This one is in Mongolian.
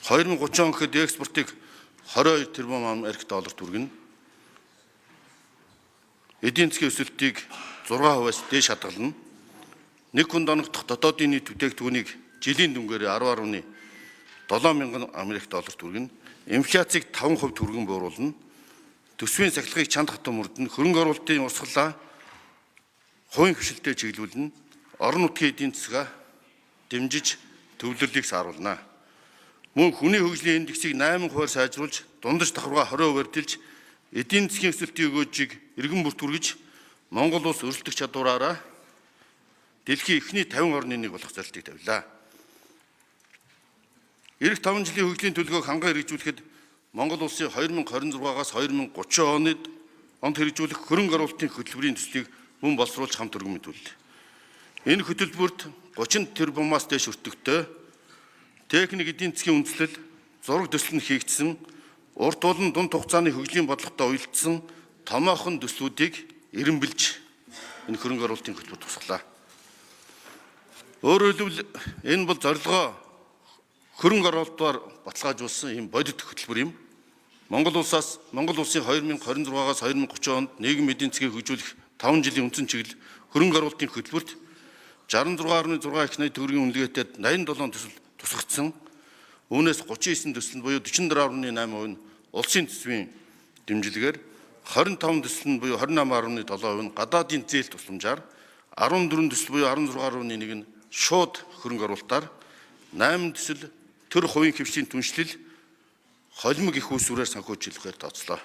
2030 он гэхэд экспортыг 22 тэрбум Америк доллар түргэнэ. Эдийн засгийн өсөлтийг 6%-аас дээш хадгална. Нэг хүн доногдох дотоодын нийт бүтээгдэхүүнийг жилийн дүнгээр 10.7 мянган Америк доллар түргэнэ. Инфляцийг 5% түргэн бууруулна. Төсвийн сахилгыг чанд хатан мөрдөн, хөрөнгө оруулалтын урсгалаа хувийн хвшилтэд чиглүүлнэ. Орон нутгийн эдийн засгаа дэмжиж төвлөрлийг сааруулна. Мөн хүний хөгжлийн индексийг 8% сайжруулж, дундаж давхаргаа 20%-аар дэлж, эдийн засгийн өсөлтийн өгөөжийг эргэн бүртгүүлж, Монгол улс өрсөлдөх чадвараараа дэлхийн эхний 50 орны нэг болох зорилтыг тавилаа. Ирэх 5 жилийн хөгжлийн төлөвийг ханган хэрэгжүүлэхэд Монгол улсын 2026-аас 2030 онд хэрэгжүүлэх хөрөнгө оруулалтын хөтөлбөрийн төслийг мөн боловсруулж хамт өргөн мэдүүллээ. Энэ хөтөлбөрт 30 тэрбумаас дээш өртөгтэй техник эдийн засгийн үндэслэл, зураг төсөл нь хийгдсэн, урт улан дунд хугацааны хөгжлийн бодлоготой уялдсан томоохон төслүүдийг эренбэлж энэ хөрөнгө оруулалтын хөтөлбөрт тусгалаа. Өөрөөр хэлбэл энэ бол зорилгоо хөрөнгө оруулалтаар баталгаажуулсан ийм бодит хөтөлбөр юм. Монгол улсын 2026-аас 2030 онд нийгэм эдийн засгийг хөгжүүлэх 5 жилийн үндсэн чиглэл хөрөнгө оруулалтын хөтөлбөрт 66.6 их найт төгрөгийн үнэлгээтэй 87 төсөл тусгагдсан. Үүнээс 39 төсөл нь буюу 44.8% нь улсын төсвийн дэмжлэгээр, 25 төсөл нь буюу 28.7% нь гадаадын зээл тусламжаар, 14 төсөл буюу 16.1% нь шууд хөрөнгө оруулалтаар, 8 төсөл төр хувийн хвшлийн түншлэл, холимог их усүрээр санхүүжилэхээр тооцлоо.